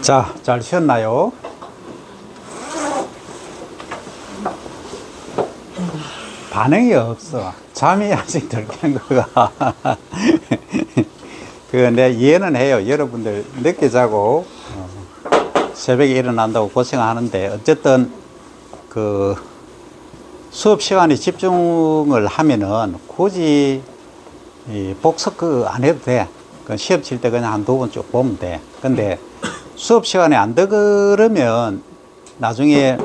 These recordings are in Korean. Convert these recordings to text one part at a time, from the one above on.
자, 잘 쉬었나요? 반응이 없어. 잠이 아직 덜 깬 거가. 내 이해는 해요. 여러분들 늦게 자고 새벽에 일어난다고 고생하는데, 어쨌든 그 수업 시간에 집중을 하면은 굳이 복습 안 해도 돼. 시험 칠 때 그냥 한두 번 쭉 보면 돼. 근데 수업 시간에 안 들으면 나중에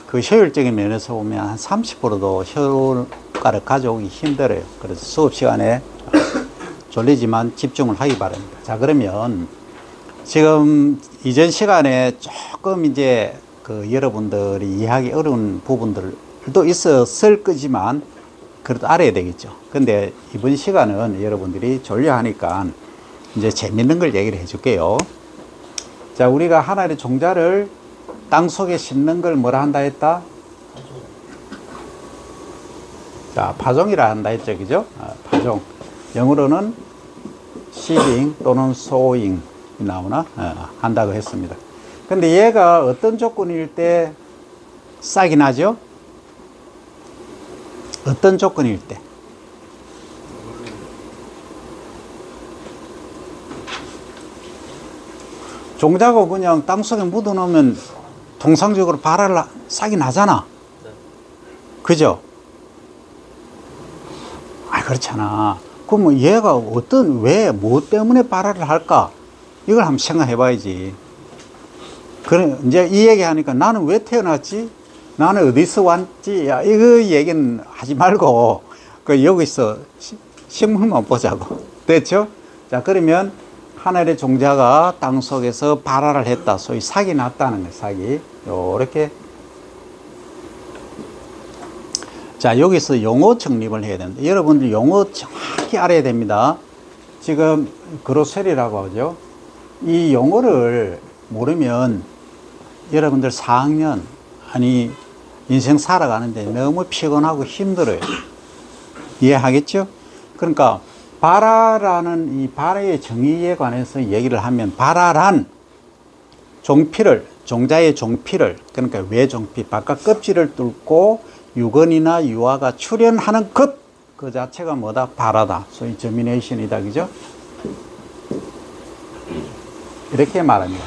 그 효율적인 면에서 보면 한 30%도 효과를 가져오기 힘들어요. 그래서 수업 시간에 졸리지만 집중을 하기 바랍니다. 자, 그러면 지금 이전 시간에 조금 이제 여러분들이 이해하기 어려운 부분들도 있었을 거지만 그래도 알아야 되겠죠. 근데 이번 시간은 여러분들이 졸려 하니까 이제 재밌는 걸 얘기를 해 줄게요. 자, 우리가 하나의 종자를 땅 속에 심는 걸 뭐라 한다 했다? 자, 파종이라 한다 했죠. 그죠? 파종. 영어로는 seeding 또는 sowing 이 나오나? 한다고 했습니다. 근데 얘가 어떤 조건일 때 싹이 나죠? 어떤 조건일 때? 종자가 그냥 땅속에 묻어놓으면 통상적으로 싹이 나잖아. 그죠? 그렇잖아. 그럼 얘가 뭐 때문에 발화를 할까? 이걸 한번 생각해 봐야지. 그래, 이제 이 얘기 하니까 나는 왜 태어났지? 나는 어디서 왔지? 야, 이거 얘기는 하지 말고, 여기서 식물만 보자고. 됐죠? 자, 그러면 하늘의 종자가 땅 속에서 발화를 했다. 소위 싹이 났다는 거예요, 싹이. 요렇게. 자, 여기서 용어 정립을 해야 됩니다. 여러분들 용어 정확히 알아야 됩니다. 지금 그로셀이라고 하죠. 이 용어를 모르면 여러분들 4학년, 인생 살아가는데 너무 피곤하고 힘들어요. 이해하겠죠? 그러니까 발화라는 이 발화의 정의에 관해서 얘기를 하면, 발화란 종자의 종피를, 그러니까 외종피, 바깥 껍질을 뚫고 유건이나 유화가 출현하는 것, 그 자체가 뭐다? 발화다. 소위 저미네이션이다. 그죠? 이렇게 말합니다.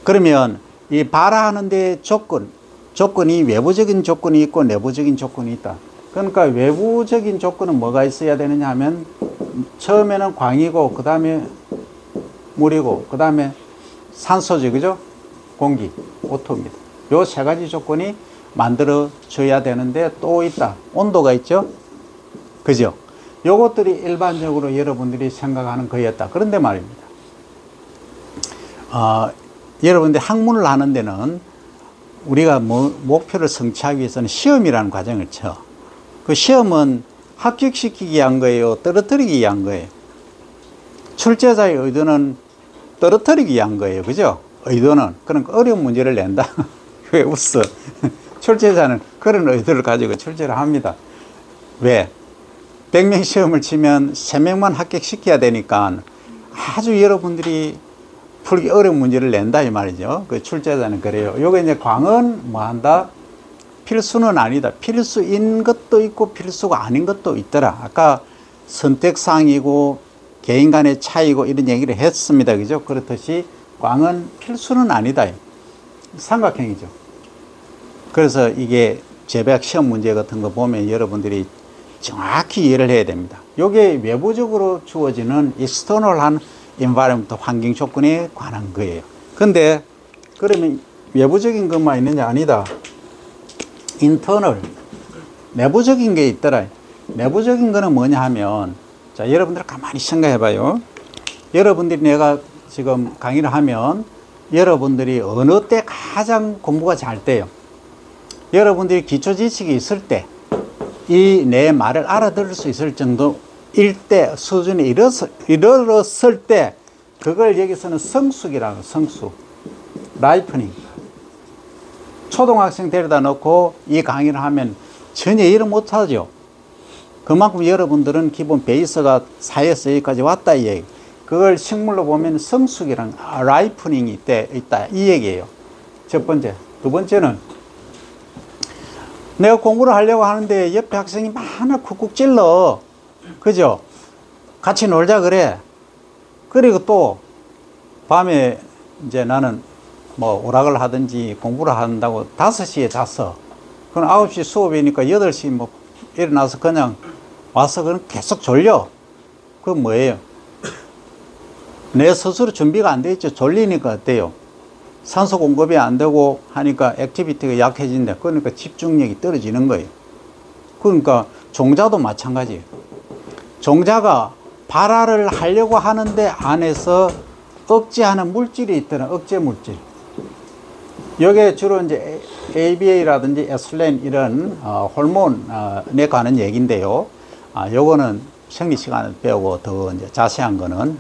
그러면 이 발화하는데 조건이 외부적인 조건이 있고 내부적인 조건이 있다. 그러니까 외부적인 조건은 뭐가 있어야 되느냐 하면, 처음에는 광이고, 그 다음에 물이고, 그 다음에 산소죠. 그죠? 공기, 오토입니다. 요 세 가지 조건이 만들어져야 되는데 또 있다. 온도가 있죠? 그죠? 요것들이 일반적으로 여러분들이 생각하는 거였다. 그런데 말입니다. 여러분들이 학문을 하는 데는 우리가 목표를 성취하기 위해서는 시험이라는 과정을 쳐. 그 시험은 합격시키기 위한 거예요? 떨어뜨리기 위한 거예요? 출제자의 의도는 떨어뜨리기 위한 거예요. 그죠? 의도는. 그러니까 어려운 문제를 낸다. 왜 웃어? 출제자는 그런 의도를 가지고 출제를 합니다. 왜? 100명 시험을 치면 3명만 합격시켜야 되니까 아주 여러분들이 풀기 어려운 문제를 낸다 이 말이죠. 그 출제자는 그래요. 요거 이제 광은 뭐 한다? 필수는 아니다. 필수인 것도 있고 필수가 아닌 것도 있더라. 아까 선택사항이고 개인 간의 차이고 이런 얘기를 했습니다. 그죠? 그렇듯이 광은 필수는 아니다. 삼각형이죠. 그래서 이게 재배학 시험 문제 같은 거 보면 여러분들이 정확히 이해를 해야 됩니다. 요게 외부적으로 주어지는 external한 environment, 환경 조건에 관한 거예요. 근데 그러면 외부적인 것만 있느냐? 아니다. internal, 내부적인 게 있더라. 내부적인 거는 뭐냐 하면, 자, 여러분들 가만히 생각해 봐요. 여러분들이 내가 지금 강의를 하면 여러분들이 어느 때 가장 공부가 잘 돼요? 여러분들이 기초 지식이 있을 때, 이 내 말을 알아들을 수 있을 정도일 때, 수준에 이르렀을 때, 그걸 여기서는 성숙이라고, 성숙. 라이프닝. 초등학생 데려다 놓고 이 강의를 하면 전혀 이해를 못하죠. 그만큼 여러분들은 기본 베이스가 4에서 여기까지 왔다 이 얘기. 그걸 식물로 보면 성숙이랑 라이프닝이 있다 이 얘기예요. 첫 번째. 두 번째는 내가 공부를 하려고 하는데 옆에 학생이 많아 쿡쿡 찔러. 그죠? 같이 놀자 그래. 그리고 또 밤에 이제 나는 뭐 오락을 하든지 공부를 한다고 5시에 잤어. 그럼 9시 수업이니까 8시 뭐 일어나서 그냥 와서 그냥 계속 졸려. 그건 뭐예요? 내 스스로 준비가 안 돼 있죠. 졸리니까 어때요? 산소 공급이 안 되고 하니까 액티비티가 약해진다. 그러니까 집중력이 떨어지는 거예요. 그러니까 종자도 마찬가지예요. 종자가 발화를 하려고 하는데 안에서 억제하는 물질이 있다는 억제 물질. 여기에 주로 이제 ABA라든지 에슬렌 이런 호르몬에 관한 얘기인데요. 요거는 생리 시간에 배우고 더 이제 자세한 거는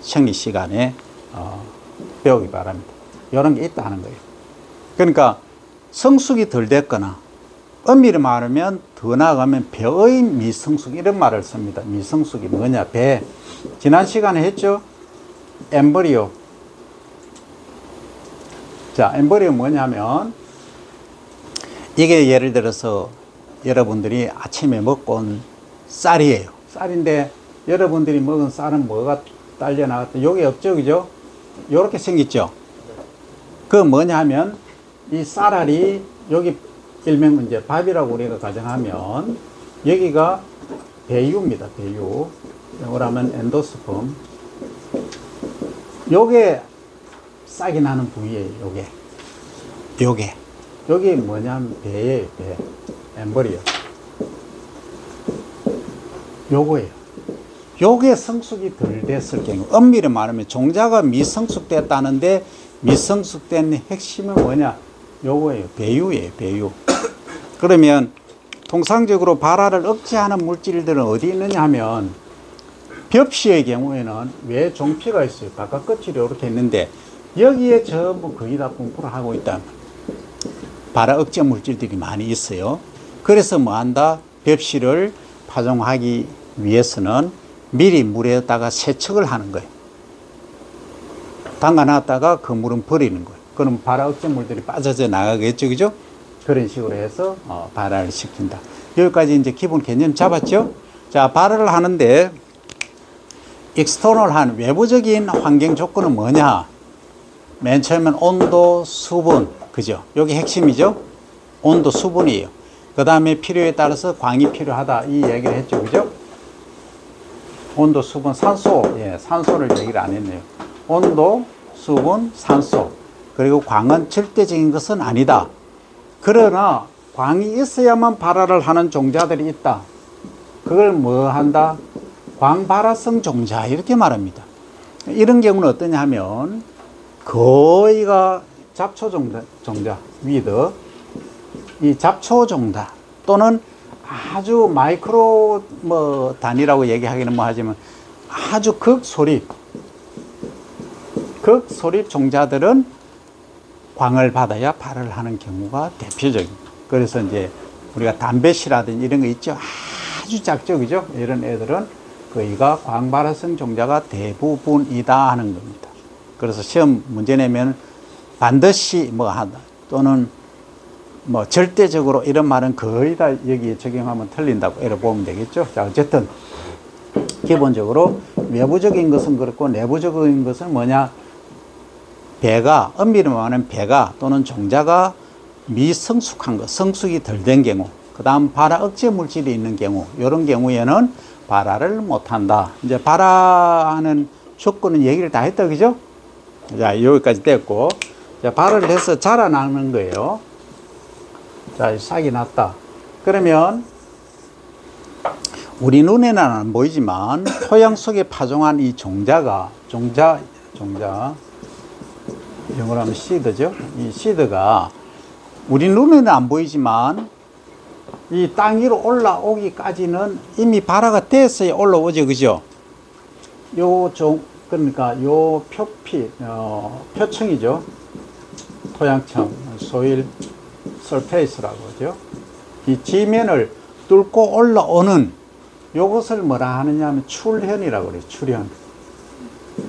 생리 시간에 배우기 바랍니다. 이런 게 있다는 거예요. 그러니까 성숙이 덜 됐거나 엄밀히 말하면 더 나아가면 배의 미성숙 이런 말을 씁니다. 미성숙이 뭐냐? 배. 지난 시간에 했죠? 엠브리오. 자, 엠브리오 뭐냐면 이게 예를 들어서 여러분들이 아침에 먹고 온 쌀이에요. 쌀인데 여러분들이 먹은 쌀은 뭐가 딸려 나갔다. 요게 없죠, 그죠? 요렇게 생겼죠. 그 뭐냐면 이 쌀알이 여기 일명 이제 밥이라고 우리가 가정하면 여기가 배유입니다. 배유. 영어로 하면 엔도스펌. 요게 싹이 나는 부위예요. 요게. 여기 뭐냐면 배예요. 배. 엠브리오. 요거예요. 요게 성숙이 덜 됐을 경우, 엄밀히 말하면 종자가 미성숙됐다는데 미성숙된 핵심은 뭐냐? 요거예요. 배유예요. 배유. 그러면 통상적으로 발화를 억제하는 물질들은 어디 있느냐 하면 벽시의 경우에는 왜 종피가 있어요. 바깥 끝이 이렇게 있는데 여기에 전부 거의 다 분포를 하고 있다. 발화 억제 물질들이 많이 있어요. 그래서 뭐 한다? 벽시를 파종하기 위해서는 미리 물에다가 세척을 하는 거예요. 담가놨다가 그 물은 버리는 거예요. 그럼 발화 억제 물들이 빠져져 나가겠죠, 그죠? 그런 식으로 해서 발화를 시킨다. 여기까지 이제 기본 개념 잡았죠? 자, 발화를 하는데 익스터널한 외부적인 환경 조건은 뭐냐? 맨 처음엔 온도, 수분, 그죠? 여기 핵심이죠? 온도, 수분이에요. 그 다음에 필요에 따라서 광이 필요하다. 이 얘기를 했죠, 그죠? 온도, 수분, 산소. 예, 산소를 얘기를 안 했네요. 온도, 수분, 산소. 그리고 광은 절대적인 것은 아니다. 그러나 광이 있어야만 발화를 하는 종자들이 있다. 그걸 뭐 한다? 광발화성 종자 이렇게 말합니다. 이런 경우는 어떠냐 하면 거의가 잡초 종자 위드 이 잡초 종자 또는 아주 마이크로 뭐 단위라고 얘기하기는 뭐 하지만 아주 극소립 종자들은 광을 받아야 발화를 하는 경우가 대표적입니다. 그래서 이제 우리가 담배씨라든지 이런 거 있죠. 아주 작죠, 그죠? 이런 애들은 거의가 광발화성 종자가 대부분이다 하는 겁니다. 그래서 시험 문제 내면 반드시 뭐 하다 또는 뭐 절대적으로 이런 말은 거의 다 여기에 적용하면 틀린다고 이렇게 보면 되겠죠. 자, 어쨌든 기본적으로 외부적인 것은 그렇고 내부적인 것은 뭐냐? 배가, 엄밀히 말하면 배가 또는 종자가 미성숙한 것, 성숙이 덜 된 경우, 그 다음 발화 억제 물질이 있는 경우, 이런 경우에는 발화를 못한다. 이제 발화하는 조건은 얘기를 다 했다, 그죠? 자, 여기까지 됐고, 자, 발화를 해서 자라나는 거예요. 자, 싹이 났다. 그러면 우리 눈에는 안 보이지만 토양 속에 파종한 이 종자가 영어로 하면 시드죠. 이 시드가 우리 눈에는 안 보이지만 이 땅 위로 올라오기까지는 이미 발화가 됐어야 올라오죠, 그죠? 그러니까 요 표층이죠. 토양층, 소일 서페이스라고 하죠. 이 지면을 뚫고 올라오는 요것을 뭐라 하느냐 하면 출현이라고 그래요. 출현.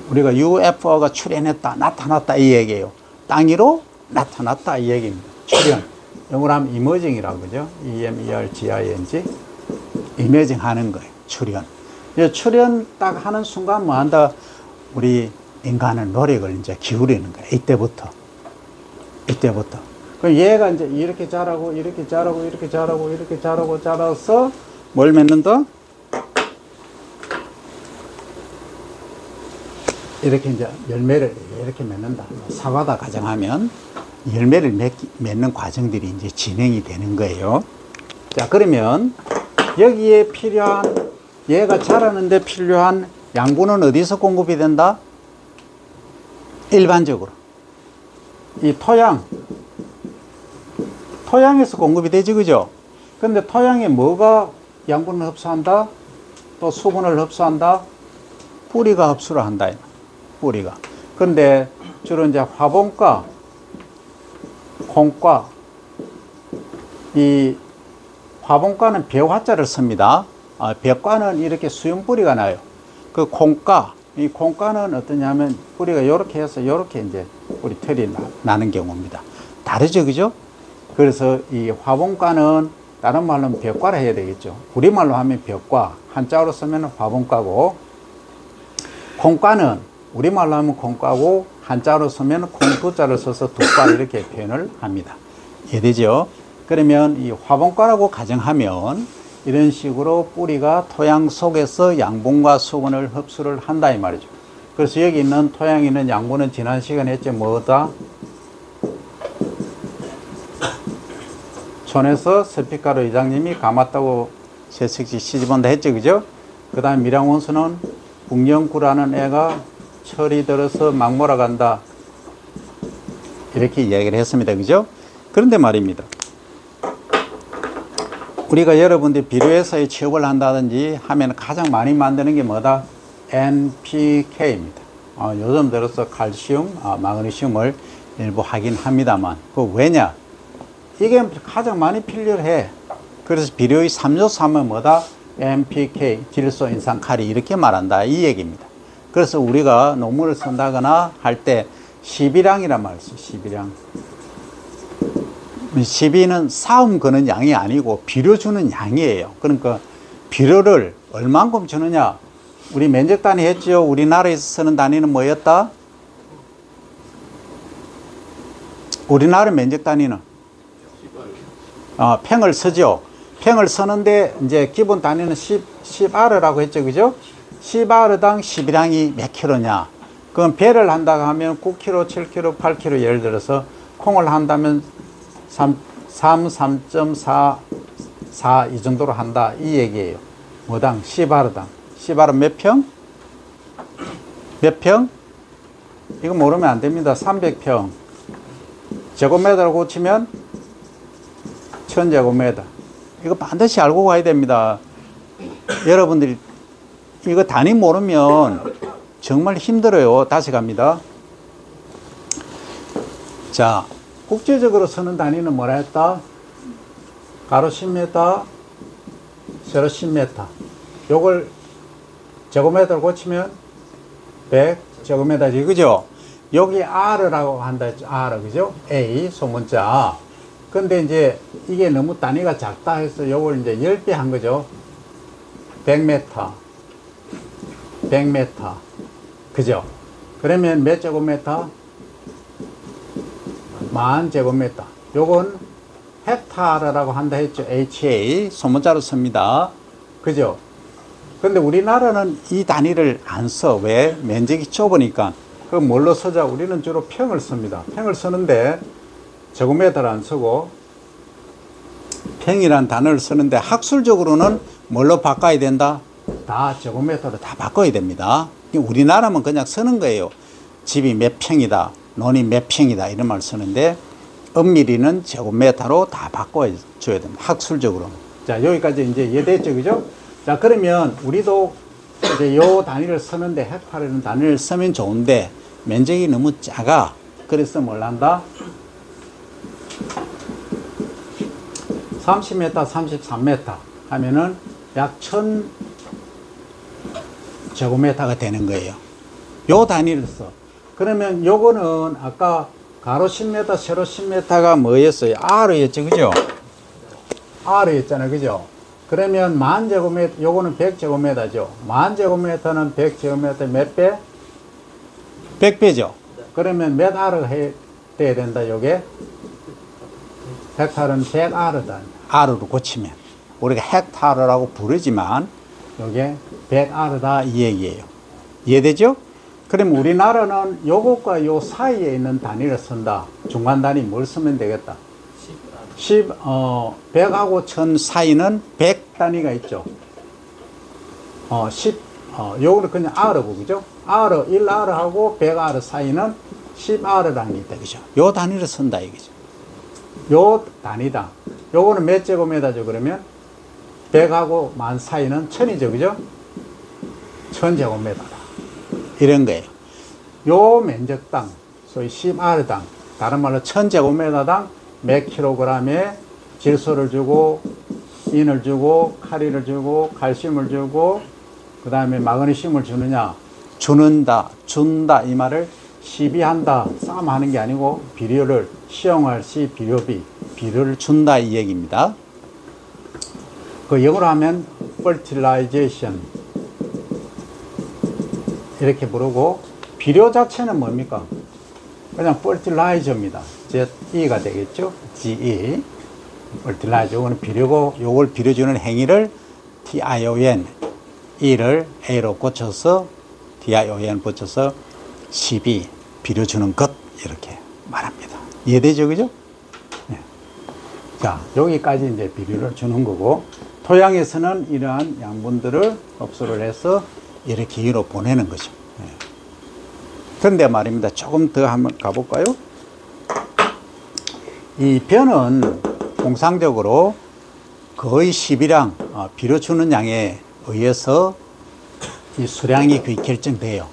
우리가 UFO가 출현했다, 나타났다 이 얘기예요. 땅 위로 나타났다 이 얘기입니다. 출현. 영어로 하면 이머징이라고 그러죠. EMERGING. 이머징 하는 거예요. 출현. 출현 딱 하는 순간 뭐 한다? 우리 인간은 노력을 이제 기울이는 거예요. 이때부터. 그럼 얘가 이제 이렇게 자라고, 이렇게 자라고, 이렇게 자라고, 이렇게 자라고, 자라서 뭘 맺는다? 이렇게 이제 열매를 이렇게 맺는다. 사과다 가정하면 열매를 맺는 과정들이 이제 진행이 되는 거예요. 자, 그러면 여기에 필요한, 얘가 자라는데 필요한 양분은 어디서 공급이 된다? 일반적으로. 이 토양에서 공급이 되지, 그죠? 근데 토양에 뭐가 양분을 흡수한다? 또 수분을 흡수한다? 뿌리가 흡수를 한다. 뿌리가. 근데 주로 이제 화분과, 콩과, 이 화분과는 벼화자를 씁니다. 벼과는 이렇게 수용 뿌리가 나요. 그 콩과, 이 콩과는 어떠냐면 뿌리가 이렇게 해서 이렇게 이제 뿌리 털이 나는 경우입니다. 다르죠, 그죠? 그래서 이 화분과는 다른 말로 하면 벼과라 해야 되겠죠. 우리말로 하면 벼과, 한자어로 쓰면 화분과고, 콩과는 우리말로 하면 콩과고, 한자어로 쓰면 콩두자를 써서 두과 이렇게 표현을 합니다. 이해되죠? 그러면 이 화분과라고 가정하면 이런 식으로 뿌리가 토양 속에서 양분과 수분을 흡수를 한다 이 말이죠. 그래서 여기 있는 토양에 있는 양분은 지난 시간에 했죠. 뭐다? 촌에서 스피카로 이장님이 감았다고 세석씩 시집온다 했죠, 그죠? 그 다음 밀양원수는 북영구라는 애가 철이 들어서 막 몰아간다 이렇게 이야기를 했습니다, 그죠? 그런데 말입니다, 우리가 여러분들이 비료에서의 취업을 한다든지 하면 가장 많이 만드는 게 뭐다? NPK입니다. 요즘 들어서 칼슘, 마그네슘을 일부 하긴 합니다만, 그 왜냐? 이게 가장 많이 필요를 해. 그래서 비료의 3요소 하면 뭐다? NPK, 질소, 인산, 칼이 이렇게 말한다 이 얘기입니다. 그래서 우리가 논문을 쓴다거나 할 때 12량이란 말을 써요. 12량. 12는 싸움 거는 양이 아니고 비료 주는 양이에요. 그러니까 비료를 얼만큼 주느냐? 우리 면적 단위 했죠. 우리나라에서 쓰는 단위는 뭐였다? 우리나라 면적 단위는 팽을 쓰죠. 팽을 쓰는데 이제 기본 단위는 10R라고 했죠, 그죠? 10R당 12량이 몇 킬로냐? 그럼 배를 한다고 하면 9kg, 7kg, 8kg 예를 들어서 콩을 한다면 3.4 이 정도로 한다 이 얘기예요. 뭐당? 10R당. 10R 몇 평? 몇 평? 이거 모르면 안 됩니다. 300평. 제곱미터로 고치면 1000제곱미터. 이거 반드시 알고 가야 됩니다. 여러분들이 이거 단위 모르면 정말 힘들어요. 다시 갑니다. 자, 국제적으로 쓰는 단위는 뭐라 했다? 가로 10m, 세로 10m. 요걸 제곱미터로 고치면 100제곱미터지, 그죠? 여기 R라고 한다 했죠. R, 그죠? A, 소문자. 근데 이제 이게 너무 단위가 작다 해서 요걸 이제 10배 한 거죠. 100m. 100m. 그죠? 그러면 몇 제곱미터? 10,000제곱미터. 요건 헥타르라고 한다 했죠. HA. 소문자로 씁니다. 그죠? 근데 우리나라는 이 단위를 안 써. 왜? 면적이 좁으니까. 그럼 뭘로 쓰자? 우리는 주로 평을 씁니다. 평을 쓰는데 제곱미터를 안 쓰고 평이란 단어를 쓰는데 학술적으로는 뭘로 바꿔야 된다? 다 제곱미터로 다 바꿔야 됩니다. 우리나라면 그냥 쓰는 거예요. 집이 몇 평이다, 논이 몇 평이다 이런 말 쓰는데 엄밀히는 제곱미터로 다 바꿔줘야 됩니다. 학술적으로. 자, 여기까지 이제 이해됐죠, 그죠? 자, 그러면 우리도 이제 요 단위를 쓰는데 헥타르라는 단위를 쓰면 좋은데 면적이 너무 작아. 그래서 뭘 한다? 30m, 33m 하면은 약 1000제곱미터가 되는 거예요. 요 단위를 써. 그러면 요거는 아까 가로 10m, 세로 10m가 뭐였어요? R였죠, 그죠? R였잖아요, 그죠? 그러면 만제곱미터, 요거는 100제곱미터죠. 만제곱미터는 100제곱미터 몇 배? 100배죠. 그러면 몇 R가 돼야 된다, 요게? 헥타르는 100R다. R로 고치면. 우리가 헥타르라고 부르지만, 요게 100R다, 이 얘기예요. 이해되죠? 그럼 우리나라는 요것과 요 사이에 있는 단위를 쓴다. 중간 단위 뭘 쓰면 되겠다? 100하고 1000 사이는 100 단위가 있죠. 요거는 그냥 R고, 그죠? R, 1R하고 100R 사이는 10R라는 게 있다, 그죠? 요 단위를 쓴다, 이거죠. 요 단위다. 요거는 몇 제곱미터죠, 그러면? 100하고 1000 사이는 1000이죠, 그죠? 1000제곱미터다. 이런 거예요. 요 면적당, 소위 10R당, 다른 말로 1000제곱미터당 몇 킬로그램의 질소를 주고, 인을 주고, 카리를 주고, 칼슘을 주고, 그 다음에 마그네슘을 주느냐? 주는다, 준다, 이 말을 시비한다, 싸움하는 게 아니고, 비료를, 시용할 시 비료비, 비료를 준다, 이 얘기입니다. 그 영어로 하면, fertilization. 이렇게 부르고, 비료 자체는 뭡니까? 그냥 fertilizer입니다. ZE가 되겠죠? GE. fertilizer. 이거는 비료고, 요걸 비료주는 행위를 TION, E를 A로 고쳐서, TION 붙여서 CB, 비료주는 것, 이렇게 말합니다. 이해되죠? 그죠? 네. 자, 여기까지 이제 비료를 주는 거고, 토양에서는 이러한 양분들을 흡수를 해서 이렇게 위로 보내는 거죠. 네. 그런데 말입니다. 조금 더 한번 가볼까요? 이 변은 통상적으로 거의 10이랑 비료 주는 양에 의해서 이 수량이 거의 결정돼요.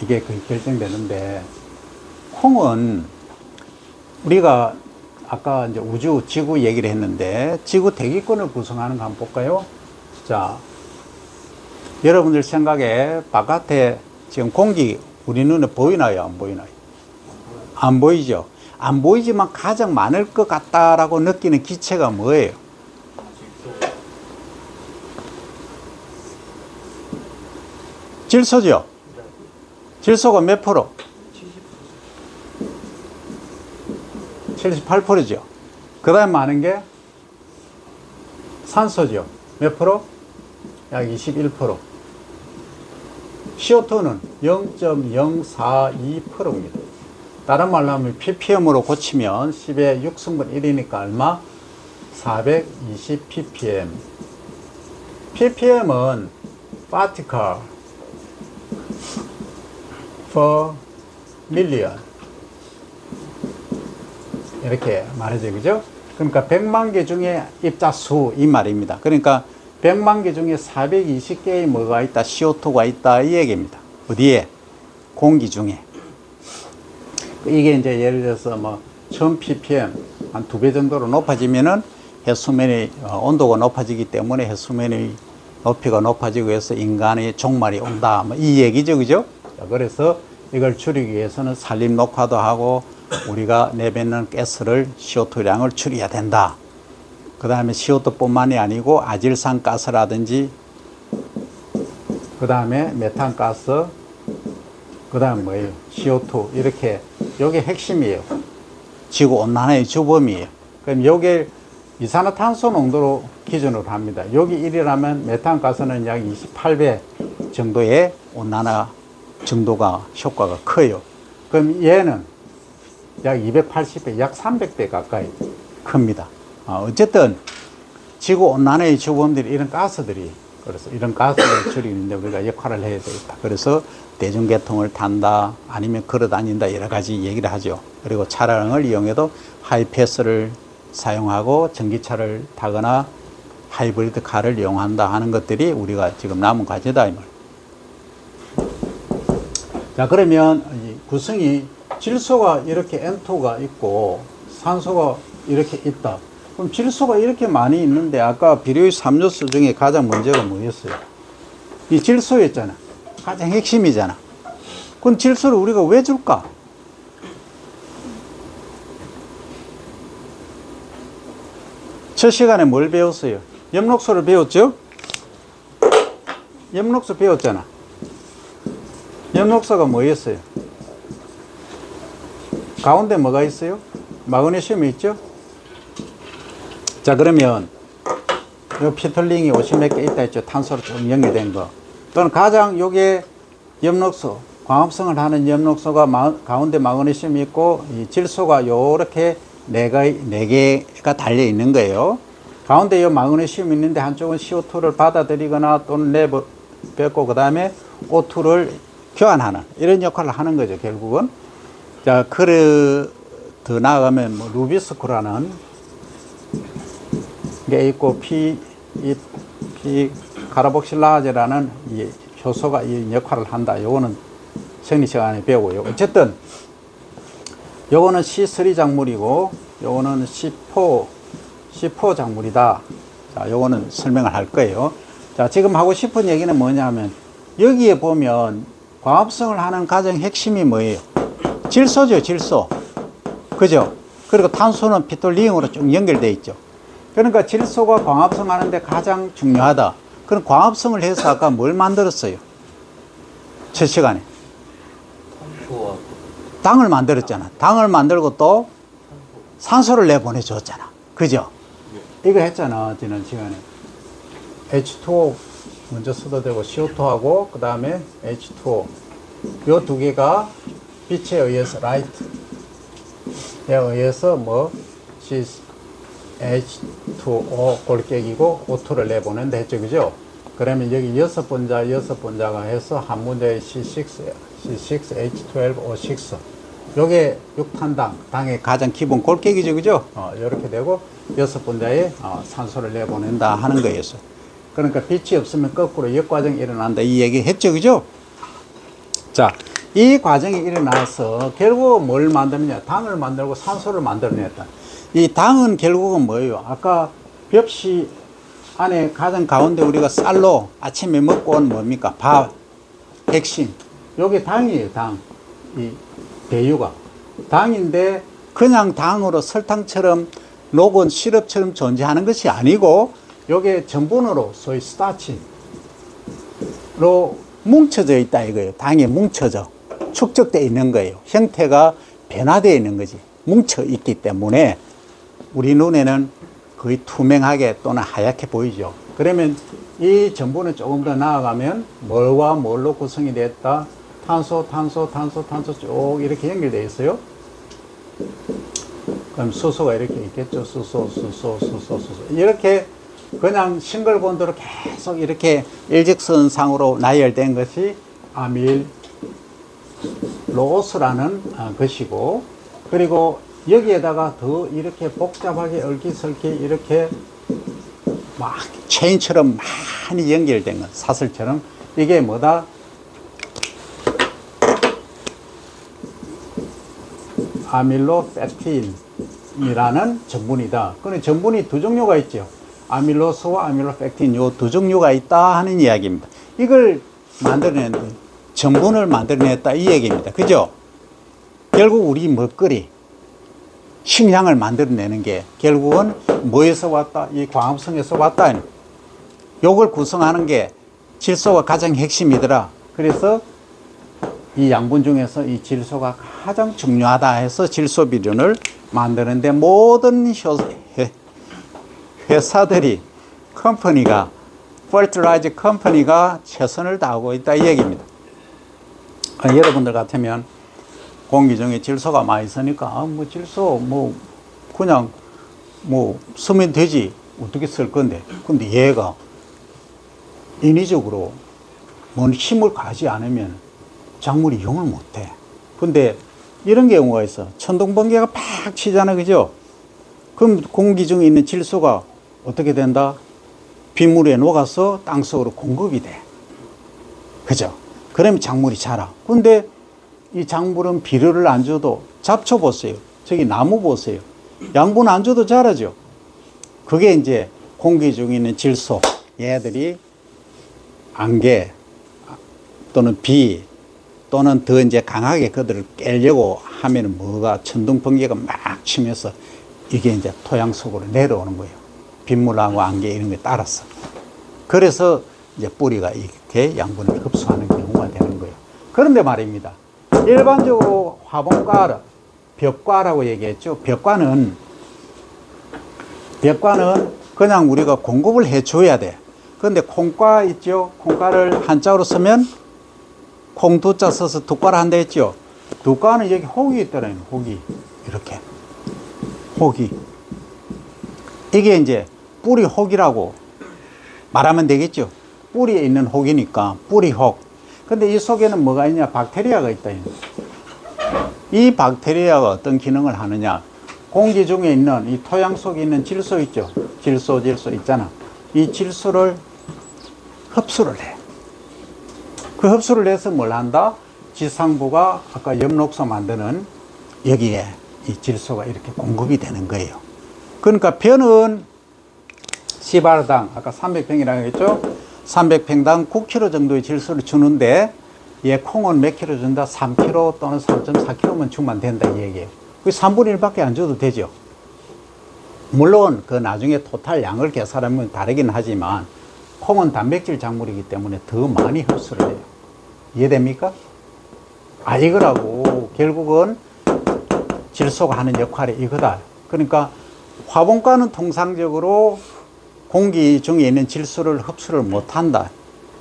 이게 거의 결정되는데, 콩은 우리가 아까 이제 우주, 지구 얘기를 했는데, 지구 대기권을 구성하는 거 한번 볼까요? 자, 여러분들 생각에 바깥에 지금 공기 우리 눈에 보이나요? 안 보이나요? 안 보이죠? 안 보이지만 가장 많을 것 같다라고 느끼는 기체가 뭐예요? 질소죠? 질소가 몇 프로? 78%죠. 그 다음에 많은 게 산소죠. 몇 프로? 약 21%. CO2는 0.042%입니다. 다른 말로 하면 ppm으로 고치면 10의 6승분 1이니까 얼마? 420 ppm. ppm은 particle per million. 이렇게 말하죠, 그죠? 그러니까 100만 개 중에 입자수, 이 말입니다. 그러니까 100만 개 중에 420개의 뭐가 있다? CO2가 있다, 이 얘기입니다. 어디에? 공기 중에. 이게 이제 예를 들어서 뭐 1000ppm, 한 2배 정도로 높아지면은 해수면의 온도가 높아지기 때문에 해수면의 높이가 높아지고 해서 인간의 종말이 온다. 뭐 이 얘기죠, 그죠? 그래서 이걸 줄이기 위해서는 산림 녹화도 하고 우리가 내뱉는 가스를 CO2량을 줄여야 된다. 그 다음에 CO2 뿐만이 아니고 아질산 가스라든지, 그 다음에 메탄 가스, 그 다음 뭐예요? CO2. 이렇게, 요게 핵심이에요. 지구 온난화의 주범이에요. 그럼 요게 이산화탄소 농도로 기준으로 합니다. 여기 1이라면 메탄 가스는 약 28배 정도의 온난화 정도가 효과가 커요. 그럼 얘는 약 280배, 약 300배 가까이 큽니다. 어쨌든 지구 온난화의 주범들이 이런 가스들이, 그래서 이런 가스를 줄이는데 우리가 역할을 해야 되겠다. 그래서 대중교통을 탄다, 아니면 걸어 다닌다, 여러 가지 얘기를 하죠. 그리고 차량을 이용해도 하이패스를 사용하고 전기차를 타거나 하이브리드 카를 이용한다 하는 것들이 우리가 지금 남은 과제다, 이 말. 자, 그러면 이 구성이 질소가 이렇게 N2가 있고 산소가 이렇게 있다. 그럼 질소가 이렇게 많이 있는데 아까 비료의 3요소 중에 가장 문제가 뭐였어요? 이 질소였잖아. 가장 핵심이잖아. 그럼 질소를 우리가 왜 줄까? 첫 시간에 뭘 배웠어요? 엽록소를 배웠죠? 엽록소 배웠잖아. 엽록소가 뭐였어요? 가운데 뭐가 있어요? 마그네슘이 있죠? 자, 그러면 요 피톨링이 50 몇 개 있다 했죠? 탄소로 좀 연결된 거. 또는 가장 요게 엽록소, 광합성을 하는 엽록소가 가운데 마그네슘이 있고, 이 질소가 요렇게 네 개가 달려 있는 거예요. 가운데 요 마그네슘이 있는데 한쪽은 CO2를 받아들이거나 또는 뺏고 그 다음에 O2를 교환하는 이런 역할을 하는 거죠, 결국은. 자, 더 나아가면 뭐 루비스코라는 게 있고 카르복실라제라는 이 효소가 이 역할을 한다. 요거는 생리 시간에 배우고요. 어쨌든 요거는 C3 작물이고 요거는 C4 작물이다. 자, 요거는 설명을 할 거예요. 자, 지금 하고 싶은 얘기는 뭐냐면 여기에 보면 광합성을 하는 가장 핵심이 뭐예요? 질소죠, 질소. 그죠? 그리고 탄소는 피톨링으로 쭉 연결되어 있죠. 그러니까 질소가 광합성 하는데 가장 중요하다. 그럼 광합성을 해서 아까 뭘 만들었어요? 첫 시간에. 당을 만들었잖아. 당을 만들고 또 산소를 내보내줬잖아. 그죠? 이거 했잖아, 지난 시간에. H2O 먼저 써도 되고, CO2하고, 그 다음에 H2O. 요 두 개가 빛에 의해서, 라이트에 의해서 뭐, H2O 골격이고, O2를 내보낸다 했죠, 그죠? 그러면 여기 6번자가 해서 한 문제에 C6H12O6. 요게 6탄당, 당의 가장 기본 골격이죠, 그죠? 요렇게 되고, 6번자에 산소를 내보낸다 하는 거였어요. 그러니까 빛이 없으면 거꾸로 역과정이 일어난다. 이 얘기 했죠, 그죠? 자, 이 과정이 일어나서 결국 뭘 만드느냐? 당을 만들고 산소를 만들어냈다. 이 당은 결국은 뭐예요? 아까 벽시 안에 가장 가운데 우리가 쌀로 아침에 먹고 온 뭡니까? 밥, 핵심. 요게 당이에요, 당. 이 대유가. 당인데 그냥 당으로 설탕처럼 녹은 시럽처럼 존재하는 것이 아니고 요게 전분으로 소위 스타치로 뭉쳐져 있다 이거예요. 당이 뭉쳐져 축적되어 있는 거예요. 형태가 변화되어 있는 거지. 뭉쳐 있기 때문에 우리 눈에는 거의 투명하게 또는 하얗게 보이죠. 그러면 이 전분은 조금 더 나아가면 뭘과 뭘로 구성이 됐다? 탄소 쭉 이렇게 연결되어 있어요. 그럼 수소가 이렇게 있겠죠. 수소. 이렇게 그냥 싱글본드로 계속 이렇게 일직선상으로 나열된 것이 아밀로스라는 것이고, 그리고 여기에다가 더 이렇게 복잡하게 얽히설키 이렇게 막 체인처럼 많이 연결된 것, 사슬처럼. 이게 뭐다? 아밀로펙틴이라는 전분이다. 그런데 전분이 두 종류가 있죠. 아밀로스와 아밀로펙틴 요 두 종류가 있다 하는 이야기입니다. 이걸 만들어낸다. 전분을 만들어냈다 이 얘기입니다. 그죠? 결국 우리 먹거리, 식량을 만들어내는 게 결국은 뭐에서 왔다? 이 광합성에서 왔다. 요걸 구성하는 게 질소가 가장 핵심이더라. 그래서 이 양분 중에서 이 질소가 가장 중요하다 해서 질소 비륜을 만드는데 모든 회사들이, 컴퍼니가, 퍼티라이저 컴퍼니가 최선을 다하고 있다 이 얘기입니다. 여러분들 같으면 공기 중에 질소가 많이 있으니까 뭐 질소 그냥 쓰면 되지 어떻게 쓸 건데, 근데 얘가 인위적으로 뭔 힘을 가지 않으면 작물이 이용을 못해. 근데 이런 경우가 있어. 천둥번개가 팍 치잖아, 그죠? 그럼 공기 중에 있는 질소가 어떻게 된다? 빗물에 녹아서 땅속으로 공급이 돼. 그죠? 그러면 작물이 자라. 근데 이 작물은 비료를 안 줘도, 잡초 보세요. 저기 나무 보세요. 양분 안 줘도 자라죠. 그게 이제 공기 중에 있는 질소, 얘들이 안개 또는 비 또는 더 이제 강하게 그들을 깨려고 하면은 뭐가 천둥 번개가 막 치면서 이게 이제 토양 속으로 내려오는 거예요. 빗물하고 안개 이런 거에 따라서. 그래서 이제 뿌리가 이렇게 양분을 흡수하는 경우가 되는 거예요. 그런데 말입니다. 일반적으로 화분과 벽과라고 얘기했죠. 벽과는 그냥 우리가 공급을 해 줘야 돼. 그런데 콩과 있죠. 콩과를 한자로 쓰면 콩 두자 써서 두과를 한다 했죠. 두과는 여기 혹이 있더라고요. 혹이 이렇게 혹이 이게 이제 뿌리 혹이라고 말하면 되겠죠. 뿌리에 있는 혹이니까 뿌리 혹. 근데 이 속에는 뭐가 있냐? 박테리아가 있다. 이 박테리아가 어떤 기능을 하느냐? 공기 중에 있는 이 토양 속에 있는 질소 있죠. 질소 있잖아. 이 질소를 흡수를 해. 그 흡수를 해서 뭘 한다? 지상부가 아까 엽록소 만드는 여기에 이 질소가 이렇게 공급이 되는 거예요. 그러니까 벼는 시바르당 아까 300평이라고 했죠. 300평당 9kg 정도의 질소를 주는데 얘 콩은 몇 킬로 준다? 3kg 또는 3.4kg만 주면 된다 이 얘기예요. 그 3분의 1밖에 안 줘도 되죠. 물론 그 나중에 토탈 양을 계산하면 다르긴 하지만 콩은 단백질 작물이기 때문에 더 많이 흡수를 해요. 이해됩니까? 이거라고 결국은 질소가 하는 역할이 이거다. 그러니까 화분과는 통상적으로 공기 중에 있는 질소를 흡수를 못한다.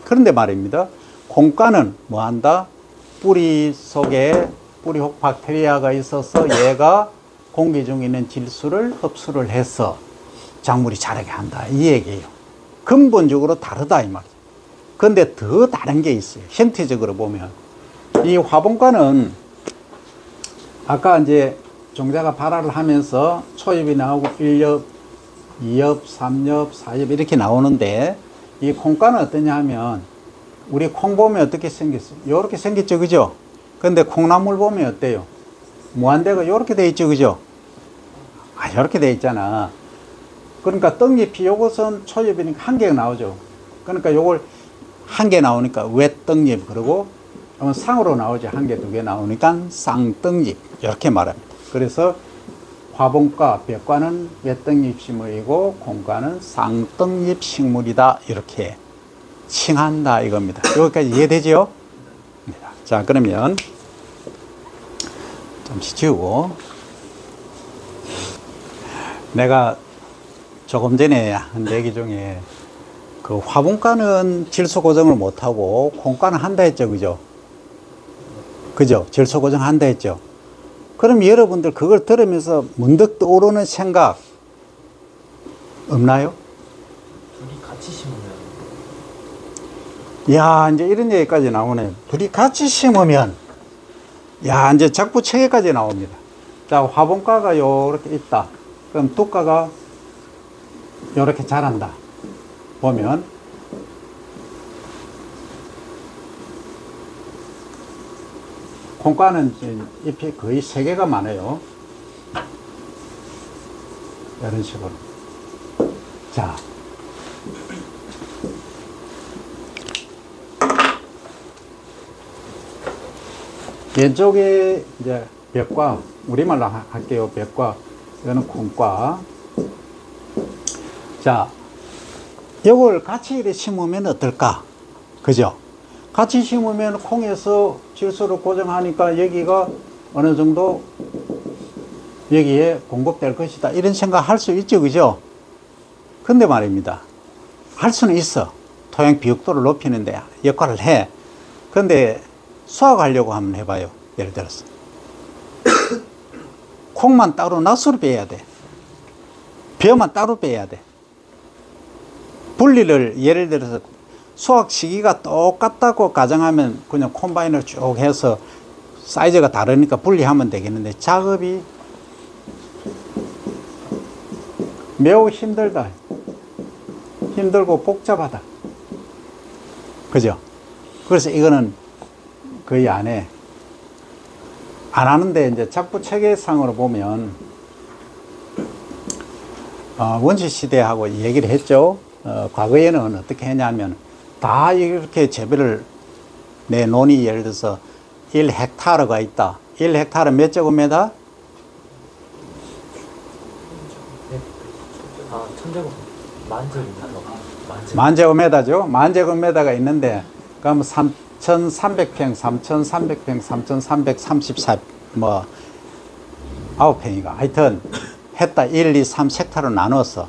그런데 말입니다. 콩과는 뭐한다? 뿌리 속에 뿌리혹 박테리아가 있어서 얘가 공기 중에 있는 질소를 흡수를 해서 작물이 자라게 한다. 이 얘기예요. 근본적으로 다르다 이 말이에요. 그런데 더 다른 게 있어요. 형태적으로 보면 이 화분과는 아까 이제 종자가 발화를 하면서 초엽이 나오고 1엽, 2엽, 3엽, 4엽 이렇게 나오는데 이 콩과는 어떠냐 하면 우리 콩 보면 어떻게 생겼어요? 이렇게 생겼죠, 그죠? 근데 콩나물 보면 어때요? 무한대가 이렇게 돼 있죠, 그죠? 이렇게 돼 있잖아. 그러니까 떡잎이 요것은 초엽이니까 한 개가 나오죠. 그러니까 요걸 한 개 나오니까 외떡잎, 그리고 상으로 나오지 한 개, 두 개 나오니까 쌍떡잎 이렇게 말합니다. 그래서 화분과 벽과는 외떡잎 식물이고 콩과는 쌍떡잎 식물이다 이렇게 칭한다 이겁니다. 여기까지 이해되죠? 자, 그러면 잠시 지우고 내가 조금 전에 한 얘기 중에 그 화분과는 질소 고정을 못하고 콩과는 한다 했죠, 그죠? 그죠? 질소 고정 한다 했죠. 그럼 여러분들 그걸 들으면서 문득 떠오르는 생각 없나요? 둘이 같이 심으면 야, 이제 이런 얘기까지 나오네. 둘이 같이 심으면 야, 이제 작부 체계까지 나옵니다. 자, 화분과가 요렇게 있다. 그럼 뚜과가 요렇게 자란다. 보면 콩과는 잎이 거의 3개가 많아요. 이런 식으로. 자, 왼쪽에 이제 벽과, 우리말로 할게요. 벽과, 이거는 콩과. 자, 이걸 같이 이렇게 심으면 어떨까? 그죠? 같이 심으면 콩에서 질소를 고정하니까 여기가 어느 정도 여기에 공급될 것이다. 이런 생각 할 수 있죠. 그죠? 근데 말입니다. 할 수는 있어. 토양 비옥도를 높이는데 역할을 해. 근데 수확하려고 한번 해봐요. 예를 들어서. 콩만 따로 낫수로 빼야 돼. 벼만 따로 빼야 돼. 분리를 예를 들어서 수확 시기가 똑같다고 가정하면 그냥 콤바인을 쭉 해서 사이즈가 다르니까 분리하면 되겠는데 작업이 매우 힘들다. 힘들고 복잡하다. 그죠? 그래서 이거는 거의 안 해. 안 하는데 이제 작부 체계상으로 보면 원시 시대하고 얘기를 했죠. 과거에는 어떻게 했냐면 다 이렇게 재배를 내 논이 예를 들어서 1헥타르가 있다. 1헥타르 몇 제곱미터? 아, 천제곱 만제곱미터. 만제곱미터죠. 만제곱미터가 있는데 그럼 3,300평, 3,300평, 3,334 뭐 9평이가 하여튼 했다. 1, 2, 3 섹터로 나눴어.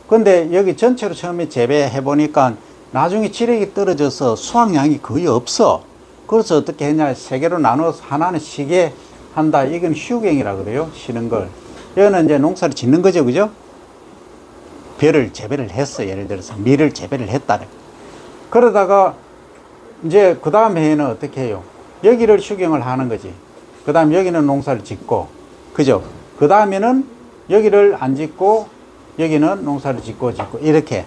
근데 여기 전체로 처음에 재배해 보니까 나중에 지력이 떨어져서 수확량이 거의 없어. 그래서 어떻게 했냐, 세 개로 나눠서 하나는 쉬게 한다. 이건 휴경이라 그래요. 쉬는 걸. 여기는 이제 농사를 짓는 거죠, 그죠? 벼를 재배를 했어. 예를 들어서 밀을 재배를 했다. 그러다가 이제 그 다음 해에는 어떻게 해요? 여기를 휴경을 하는 거지. 그 다음 여기는 농사를 짓고, 그죠? 그 다음에는 여기를 안 짓고 여기는 농사를 짓고 이렇게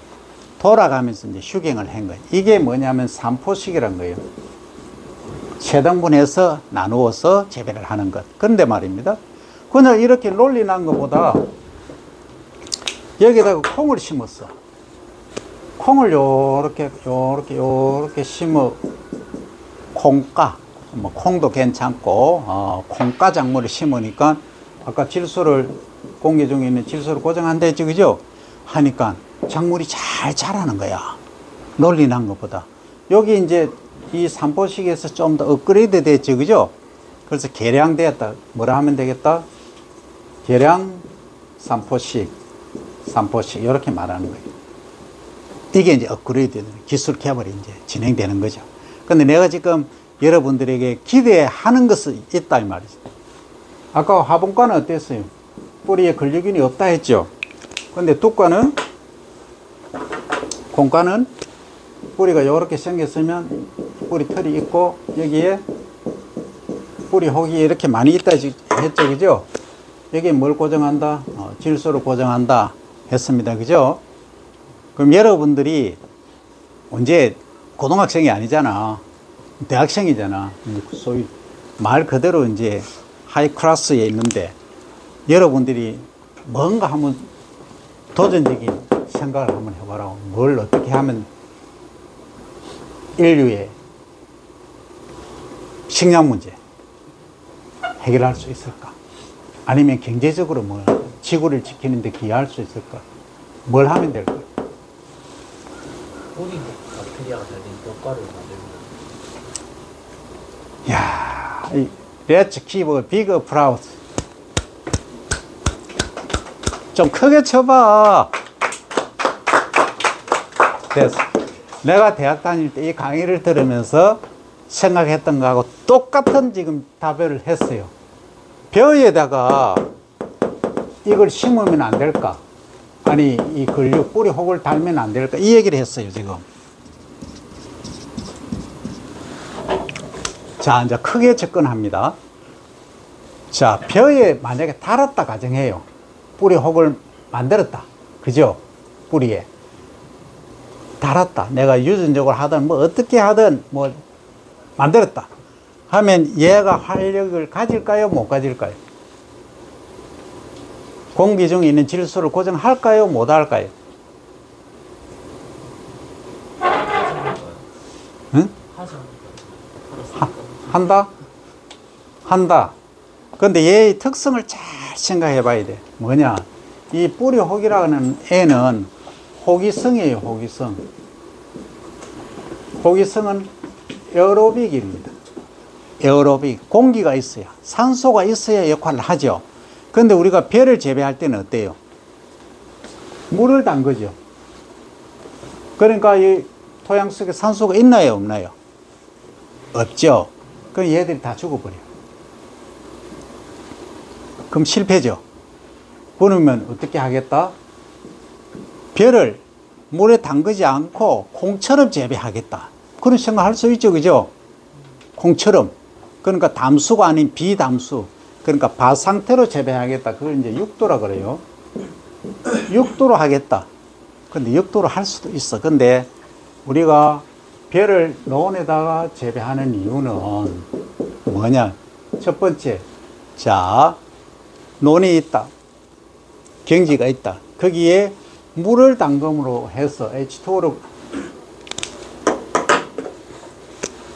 돌아가면서 이제 휴경을 한 거예요. 이게 뭐냐면 삼포식이란 거예요. 세 등분해서 나누어서 재배를 하는 것. 그런데 말입니다. 그냥 이렇게 논리 난 것보다 여기다가 콩을 심었어. 콩을 요렇게 심어. 콩가. 뭐 콩도 괜찮고, 콩가 작물을 심으니까 아까 질소를, 공기 중에 있는 질소를 고정한다 했죠, 그죠? 하니까 작물이 잘 자라는 거야. 논리 난 것보다. 여기 이제 이 삼포식에서 좀 더 업그레이드 됐죠, 그죠? 그래서 개량되었다. 뭐라 하면 되겠다? 개량 삼포식, 이렇게 말하는 거예요. 이게 이제 업그레이드 되는 기술 개발이 이제 진행되는 거죠. 근데 내가 지금 여러분들에게 기대하는 것이 있다, 이 말이죠. 아까 화분과는 어땠어요? 뿌리에 근류균이 없다 했죠? 근데 뚝과는, 콩과는 뿌리가 이렇게 생겼으면 뿌리 털이 있고 여기에 뿌리 혹이 이렇게 많이 있다 했죠, 그죠? 여기에 뭘 고정한다? 질소를 고정한다 했습니다, 그죠? 그럼 여러분들이 언제 고등학생이 아니잖아, 대학생이잖아. 소위 말 그대로 이제 하이 클래스에 있는데 여러분들이 뭔가 한번 도전적인 생각을 한번 해봐라. 뭘 어떻게 하면 인류의 식량 문제 해결할 수 있을까? 아니면 경제적으로 뭐 지구를 지키는 데 기여할 수 있을까? 뭘 하면 될까? 본인 박테리아가 달린 벽과를 만들고. 야, Let's keep a big proud. 좀 크게 쳐봐. 됐어. 내가 대학 다닐 때 이 강의를 들으면서 생각했던 거하고 똑같은 지금 답변을 했어요. 벼에다가 이걸 심으면 안 될까? 아니, 이 근류, 뿌리 혹을 달면 안 될까? 이 얘기를 했어요, 지금. 자, 이제 크게 접근합니다. 자, 벼에 만약에 달았다 가정해요. 뿌리 혹을 만들었다. 그죠? 뿌리에. 달았다. 내가 유전적으로 하든 뭐 어떻게 하든 뭐 만들었다. 하면 얘가 활력을 가질까요? 못 가질까요? 공기 중에 있는 질소를 고정할까요? 못 할까요? 응? 한다? 한다. 근데 얘의 특성을 잘 생각해 봐야 돼. 뭐냐? 이 뿌리 혹이라는 애는 호기성이에요, 호기성. 호기성은 에어로빅입니다. 에어로빅. 공기가 있어야, 산소가 있어야 역할을 하죠. 근데 우리가 벼를 재배할 때는 어때요? 물을 담그죠. 그러니까 이 토양 속에 산소가 있나요, 없나요? 없죠. 그럼 얘들이 다 죽어버려요. 그럼 실패죠. 그러면 어떻게 하겠다? 벼를 물에 담그지 않고 콩처럼 재배하겠다. 그런 생각할 수 있죠, 그죠? 콩처럼. 그러니까 담수가 아닌 비담수. 그러니까 밭 상태로 재배하겠다. 그걸 이제 육도라 그래요. 육도로 하겠다. 근데 육도로 할 수도 있어. 근데 우리가 벼를 논에다가 재배하는 이유는 뭐냐? 첫 번째, 자, 논이 있다. 경지가 있다. 거기에 물을 담금으로 해서 H2O로,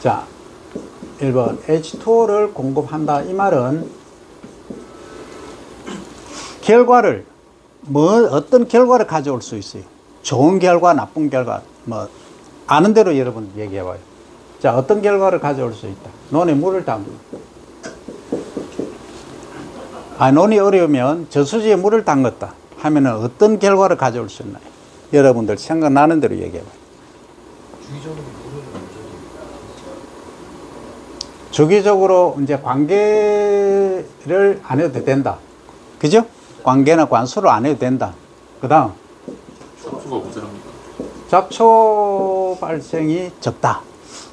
자, 1번 H2O를 공급한다. 이 말은 결과를 어떤 결과를 가져올 수 있어요. 좋은 결과, 나쁜 결과, 아는 대로 여러분 얘기해봐요. 자, 어떤 결과를 가져올 수 있다. 논에 물을 담그고. 논이 어려우면 저수지에 물을 담갔다 하면은 어떤 결과를 가져올 수 있나요? 여러분들 생각나는 대로 얘기해봐요. 주기적으로 물을 얹어서 주기적으로 이제 관계를 안 해도 된다. 그죠? 관계나 관수를 안 해도 된다. 그 다음. 잡초가 모자랍니다. 잡초 발생이 적다.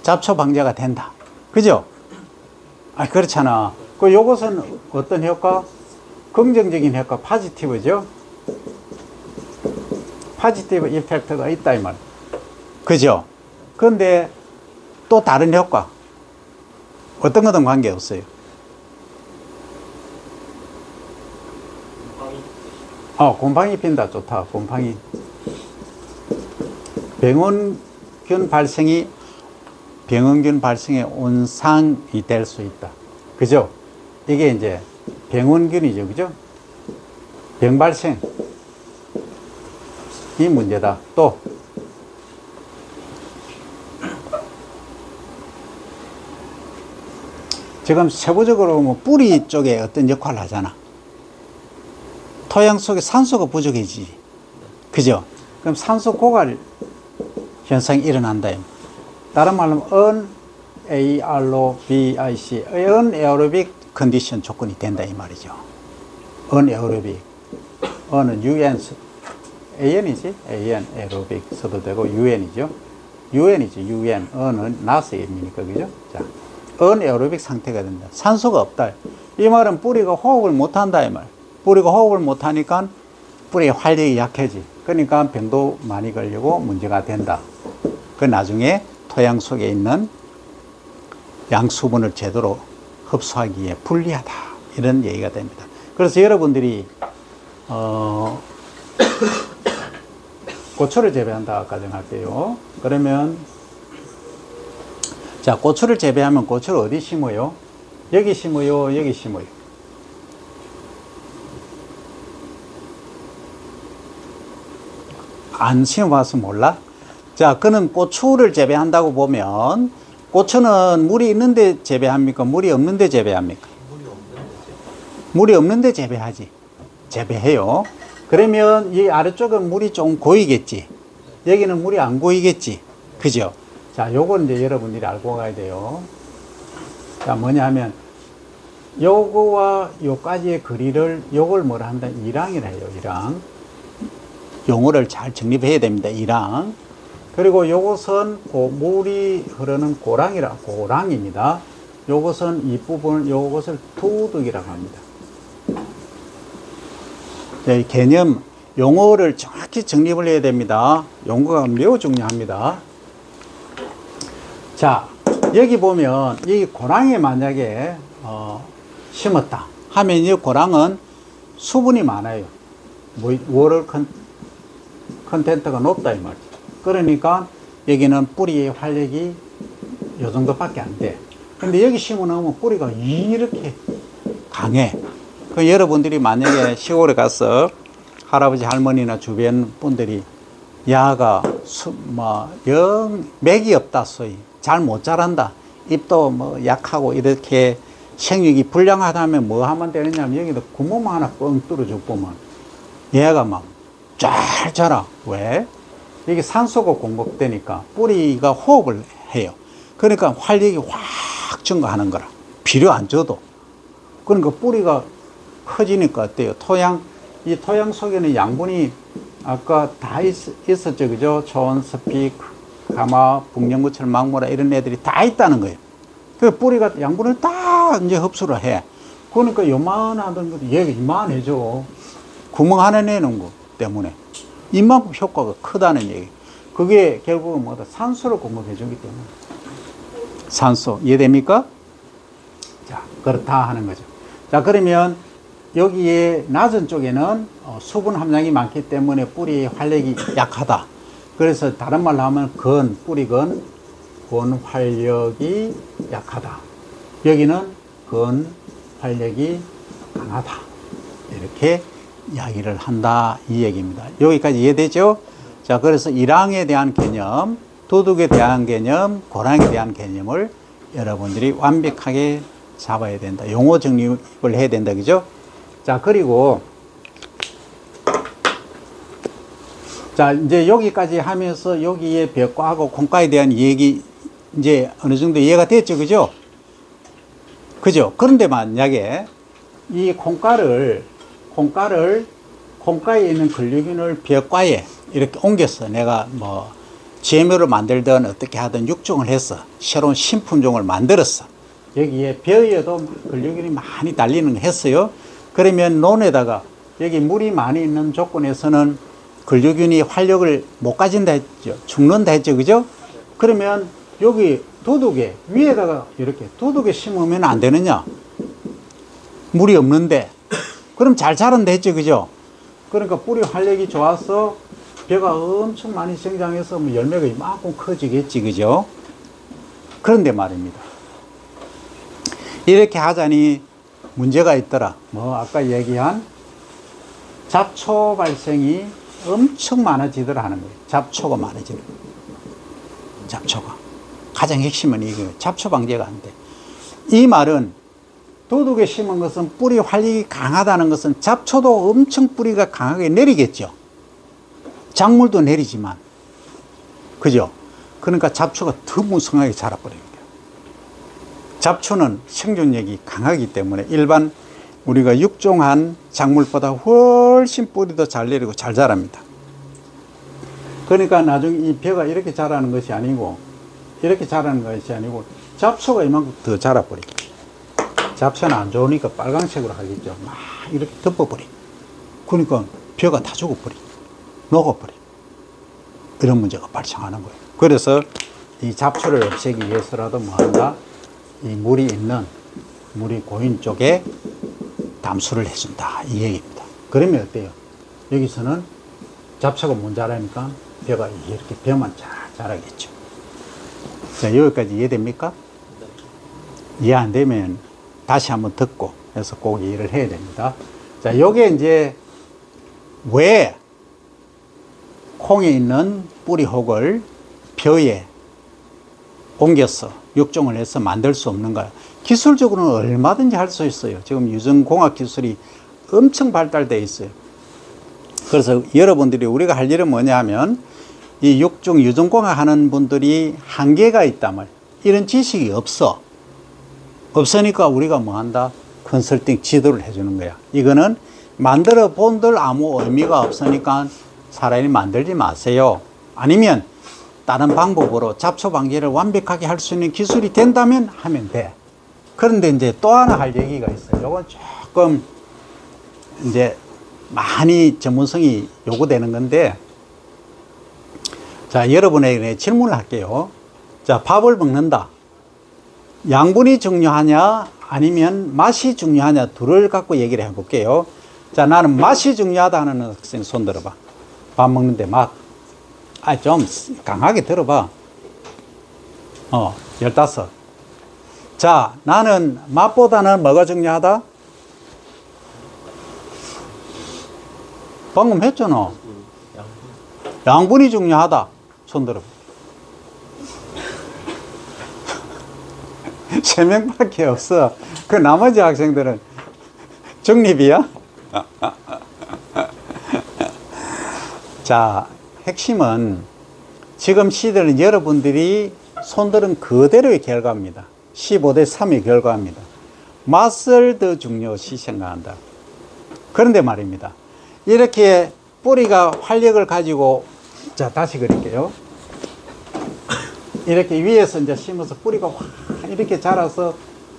잡초 방제가 된다. 그죠? 그렇잖아. 요것은 어떤 효과? 긍정적인 효과, 포지티브죠? 포지티브 이펙트가 있다, 이 말. 그죠? 그런데 또 다른 효과. 어떤 거든 관계없어요. 곰팡이 핀다. 좋다. 곰팡이. 병원균 발생의 온상이 될 수 있다. 그죠? 이게 이제 병원균이죠. 그죠? 병 발생. 이 문제다. 또. 지금 세부적으로 뿌리 쪽에 어떤 역할을 하잖아. 토양 속에 산소가 부족해지지. 그죠? 그럼 산소 고갈 현상이 일어난다. 다른 말로 Anaerobic, Anaerobic 컨디션 조건이 된다 이 말이죠. Anaerobic. N은 UN, AN이지? AN, aerobic 써도 되고 UN이죠. UN이죠. UN. N은 나스의 의미니까 그죠? 자, Anaerobic 상태가 된다. 산소가 없다. 이 말은 뿌리가 호흡을 못한다 이 말. 뿌리가 호흡을 못하니까 뿌리의 활력이 약해지. 그러니까 병도 많이 걸리고 문제가 된다. 그 나중에 토양 속에 있는 양수분을 제대로 흡수하기에 불리하다. 이런 얘기가 됩니다. 그래서 여러분들이 고추를 재배한다 가정할게요. 그러면 자, 고추를 재배하면 고추를 어디 심어요? 여기 심어요? 여기 심어요? 안 심어봐서 몰라? 자, 그는 고추를 재배한다고 보면 고추는 물이 있는데 재배합니까? 물이 없는데 재배합니까? 물이 없는데 재배하지. 재배해요. 그러면 이 아래쪽은 물이 좀 고이겠지. 여기는 물이 안 고이겠지. 그죠? 자, 요건 이제 여러분들이 알고 가야 돼요. 자, 뭐냐 하면 요거와 요까지의 거리를 요걸 뭐라 한다? 이랑이라 해요. 이랑. 용어를 잘 정립해야 됩니다. 이랑. 그리고 요것은 물이 흐르는 고랑입니다. 요것은 이 부분, 요것을 투둑이라고 합니다. 네, 개념, 용어를 정확히 정립을 해야 됩니다. 용어가 매우 중요합니다. 자, 여기 보면 이 고랑에 만약에 심었다 하면 이 고랑은 수분이 많아요. 워럴 컨텐트가 높다 이 말이죠. 그러니까 여기는 뿌리의 활력이 요 정도밖에 안 돼. 근데 여기 심어놓으면 뿌리가 이렇게 강해. 그 여러분들이 만약에 시골에 가서 할아버지 할머니나 주변 분들이 야가 영 맥이 없다 소위 잘 못 자란다, 잎도 약하고 이렇게 생육이 불량하다면 뭐 하면 되느냐면 여기다 구멍 하나 뻥 뚫어주고 보면 얘가 막 잘 자라. 왜? 이게 산소가 공급되니까 뿌리가 호흡을 해요. 그러니까 활력이 확 증가하는 거라. 비료 안 줘도. 그러니까 뿌리가 커지니까 어때요? 이 토양 속에는 양분이 아까 다 있었죠. 그죠? 초원, 스피, 가마, 북연구철, 망모라 이런 애들이 다 있다는 거예요. 그 뿌리가 양분을 다 이제 흡수를 해. 그러니까 요만하던 것도 얘가 이만해져. 구멍 하나 내놓은 거 때문에. 이만큼 효과가 크다는 얘기. 그게 결국은 뭐다? 산소를 공급해 주기 때문에. 산소. 이해됩니까? 자, 그렇다 하는 거죠. 자, 그러면 여기에 낮은 쪽에는 수분 함량이 많기 때문에 뿌리의 활력이 약하다. 그래서 다른 말로 하면 뿌리건 활력이 약하다. 여기는 근 활력이 강하다. 이렇게 이야기를 한다. 이 얘기입니다. 여기까지 이해되죠? 자, 그래서 일항에 대한 개념, 도둑에 대한 개념, 고랑에 대한 개념을 여러분들이 완벽하게 잡아야 된다. 용어 정립을 해야 된다. 그죠? 자, 그리고 자, 이제 여기까지 하면서 여기에 벽과하고 콩과에 대한 얘기 이제 어느 정도 이해가 됐죠. 그죠? 그죠? 그런데 만약에 이 콩가에 있는 근류균을 벽과에 이렇게 옮겼어. 내가 뭐 GMO를 만들든 어떻게 하든 육종을 했어. 새로운 신품종을 만들었어. 여기에 벼에도 근류균이 많이 달리는 거 했어요. 그러면 논에다가 여기 물이 많이 있는 조건에서는 근류균이 활력을 못 가진다 했죠. 죽는다 했죠. 그죠? 그러면 여기 도둑에 위에다가 이렇게 도둑에 심으면 안 되느냐? 물이 없는데. 그럼 잘 자란다 했죠. 그죠? 그러니까 뿌리 활력이 좋아서 벼가 엄청 많이 성장해서 뭐 열매가 이만큼 커지겠지. 그죠? 그런데 말입니다. 이렇게 하자니 문제가 있더라. 뭐 아까 얘기한 잡초 발생이 엄청 많아지더라 하는 거예요. 잡초가 많아지는 거예요. 잡초가. 가장 핵심은 이거예요. 잡초 방제가 안 돼. 이 말은 도둑에 심은 것은 뿌리 활력이 강하다는 것은 잡초도 엄청 뿌리가 강하게 내리겠죠. 작물도 내리지만. 그죠? 그러니까 잡초가 더 무성하게 자라버리는 거예요. 잡초는 생존력이 강하기 때문에 일반 우리가 육종한 작물보다 훨씬 뿌리도 잘 내리고 잘 자랍니다. 그러니까 나중에 이 벼가 이렇게 자라는 것이 아니고 이렇게 자라는 것이 아니고 잡초가 이만큼 더 자라버리죠. 잡초는 안 좋으니까 빨강색으로 하겠죠. 막 이렇게 덮어버리. 그러니까 벼가 다 죽어버리. 녹아버리. 이런 문제가 발생하는 거예요. 그래서 이 잡초를 없애기 위해서라도 뭐 한다? 이 물이 고인 쪽에 담수를 해준다. 이 얘기입니다. 그러면 어때요? 여기서는 잡초가 못 자라니까 벼가 이렇게 벼만 잘 자라겠죠. 자, 여기까지 이해됩니까? 이해 안 되면 다시 한번 듣고 해서 꼭 이해를 해야 됩니다. 자, 요게 이제 왜 콩에 있는 뿌리혹을 벼에 옮겨서 육종을 해서 만들 수 없는가요? 기술적으로는 얼마든지 할 수 있어요. 지금 유전공학 기술이 엄청 발달되어 있어요. 그래서 여러분들이 우리가 할 일은 뭐냐 하면 이 육종 유전공학 하는 분들이 한계가 있다면 이런 지식이 없으니까 우리가 뭐 한다? 컨설팅 지도를 해주는 거야. 이거는 만들어 본들 아무 의미가 없으니까 차라리 만들지 마세요. 아니면 다른 방법으로 잡초 방제를 완벽하게 할 수 있는 기술이 된다면 하면 돼. 그런데 이제 또 하나 할 얘기가 있어요. 요건 조금 이제 많이 전문성이 요구되는 건데, 자, 여러분에게 질문을 할게요. 자, 밥을 먹는다. 양분이 중요하냐 아니면 맛이 중요하냐 둘을 갖고 얘기를 해볼게요. 자, 나는 맛이 중요하다 하는 학생 손 들어봐. 밥 먹는데 맛. 좀 강하게 들어봐. 15. 자, 나는 맛보다는 뭐가 중요하다? 방금 했잖아. 양분이 중요하다. 손 들어봐. 3명밖에 없어. 그 나머지 학생들은 중립이야? 자, 핵심은 지금 시대는 여러분들이 손들은 그대로의 결과입니다. 15대 3의 결과입니다. 맛을 더 중요시 생각한다. 그런데 말입니다. 이렇게 뿌리가 활력을 가지고, 자, 다시 그릴게요. 이렇게 위에서 이제 심어서 뿌리가 확 이렇게 자라서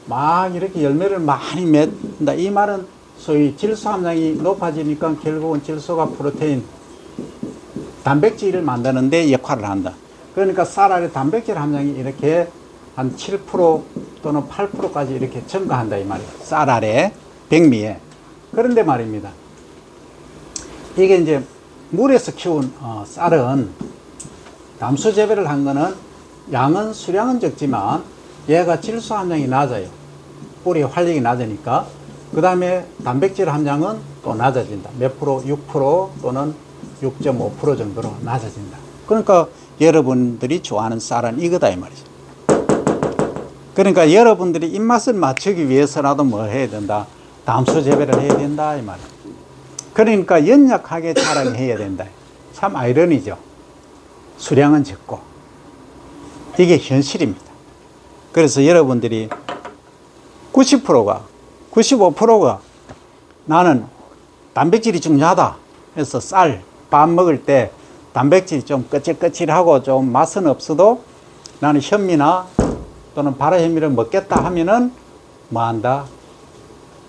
막 이렇게 열매를 많이 맺는다. 이 말은 소위 질소 함량이 높아지니까 결국은 질소가 프로테인, 단백질을 만드는데 역할을 한다. 그러니까 쌀 알의 단백질 함량이 이렇게 한 7% 또는 8%까지 이렇게 증가한다 이 말이에요. 쌀 알의 백미에. 그런데 말입니다. 이게 이제 물에서 키운 쌀은 담수 재배를 한 거는 수량은 적지만 얘가 질소 함량이 낮아요. 뿌리 활력이 낮으니까. 그 다음에 단백질 함량은 또 낮아진다. 몇 프로? 6% 또는 6.5% 정도로 낮아진다. 그러니까 여러분들이 좋아하는 쌀은 이거다 이 말이죠. 그러니까 여러분들이 입맛을 맞추기 위해서라도 뭘 해야 된다? 담수 재배를 해야 된다 이 말이에요. 그러니까 연약하게 자라게 된다. 참 아이러니죠. 수량은 적고 이게 현실입니다. 그래서 여러분들이 90%가 95%가 나는 단백질이 중요하다 해서 쌀, 밥 먹을 때 단백질이 좀 거칠거칠하고 좀 맛은 없어도 나는 현미나 또는 바라현미를 먹겠다 하면은 뭐 한다?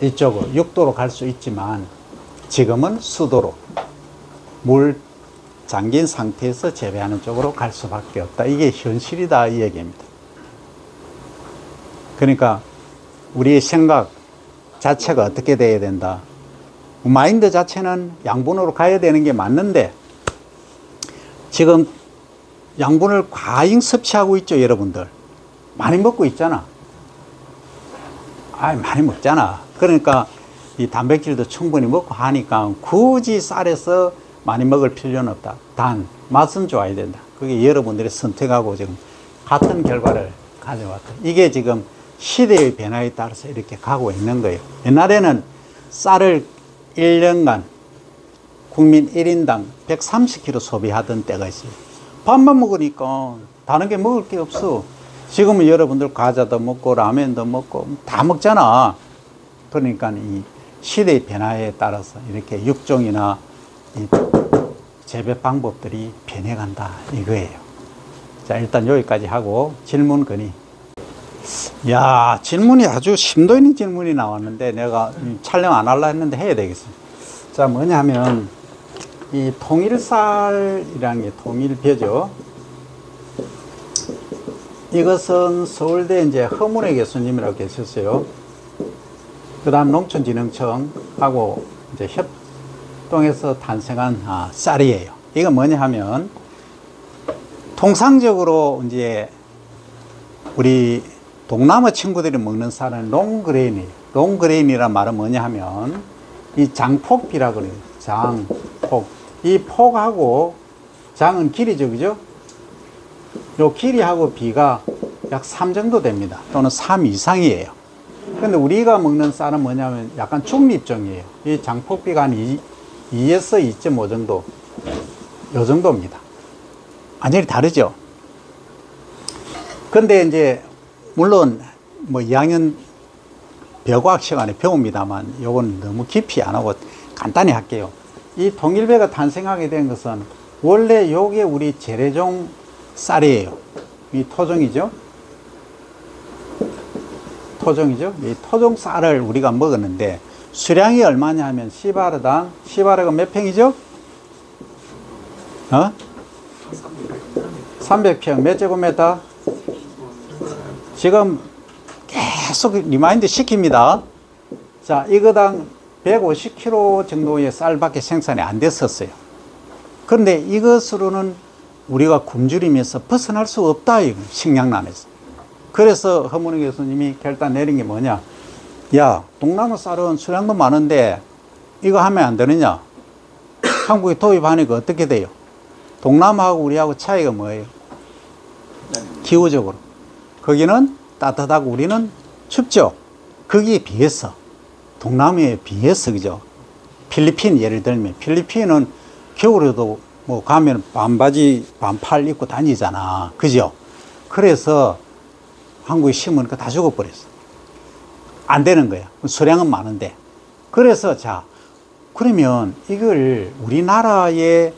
이쪽으로 육도로 갈 수 있지만 지금은 수도로 물 잠긴 상태에서 재배하는 쪽으로 갈 수밖에 없다. 이게 현실이다 이 얘기입니다. 그러니까 우리의 생각 자체가 어떻게 돼야 된다. 마인드 자체는 양분으로 가야 되는 게 맞는데 지금 양분을 과잉 섭취하고 있죠 여러분들. 많이 먹고 있잖아. 많이 먹잖아. 그러니까 이 단백질도 충분히 먹고 하니까 굳이 쌀에서 많이 먹을 필요는 없다. 단 맛은 좋아야 된다. 그게 여러분들이 선택하고 지금 같은 결과를 가져왔다. 이게 지금 시대의 변화에 따라서 이렇게 가고 있는 거예요. 옛날에는 쌀을 1년간 국민 1인당 130kg 소비하던 때가 있어요. 밥만 먹으니까 다른 게 먹을 게 없어. 지금은 여러분들 과자도 먹고 라면도 먹고 다 먹잖아. 그러니까 이 시대의 변화에 따라서 이렇게 육종이나 이 재배 방법들이 변해간다 이거예요. 자, 일단 여기까지 하고 질문 건의. 야, 질문이 아주 심도 있는 질문이 나왔는데 내가 촬영 안 하려 했는데 해야 되겠어. 자, 뭐냐면 이 통일쌀이라는 게 통일벼죠. 이것은 서울대 이제 허문회 교수님이라고 계셨어요. 그 다음 농촌진흥청하고 이제 협동해서 탄생한 쌀이에요. 이거 뭐냐 하면 통상적으로 이제 우리 동남아 친구들이 먹는 쌀은 롱그레인이에요. 롱그레인이란 말은 뭐냐 하면 이 장폭비라 그래요. 장폭. 이 폭하고 장은 길이죠, 그죠? 요 길이하고 비가 약 3 정도 됩니다. 또는 3 이상이에요. 근데 우리가 먹는 쌀은 뭐냐면 약간 중립종이에요. 이 장폭비가 한 2에서 2.5 정도, 요 정도입니다. 완전히 다르죠? 근데 이제, 물론, 뭐 2학년 벼과학 시간에 배웁니다만, 요건 너무 깊이 안 하고 간단히 할게요. 이 통일벼가 탄생하게 된 것은 원래 요게 우리 재래종 쌀이에요. 이 토종이죠? 토종이죠? 이 토종 쌀을 우리가 먹었는데 수량이 얼마냐 하면 시바르당, 시바르가 몇 평이죠? 300평, 몇 제곱미터? 지금 계속 리마인드 시킵니다. 자, 이거당 150kg 정도의 쌀밖에 생산이 안 됐었어요. 그런데 이것으로는 우리가 굶주리면서 벗어날 수 없다, 식량난에서. 그래서 허문희 교수님이 결단 내린 게 뭐냐? 야, 동남아 쌀은 수량도 많은데 이거 하면 안 되느냐? 한국에 도입하니까 어떻게 돼요? 동남아하고 우리하고 차이가 뭐예요? 기후적으로. 거기는 따뜻하고 우리는 춥죠? 거기에 비해서, 동남아에 비해서, 그죠? 필리핀 예를 들면, 필리핀은 겨울에도 뭐 가면 반바지, 반팔 입고 다니잖아. 그죠? 그래서 한국에 심으니까 다 죽어버렸어. 안 되는 거야. 수량은 많은데. 그래서 자, 그러면 이걸 우리나라에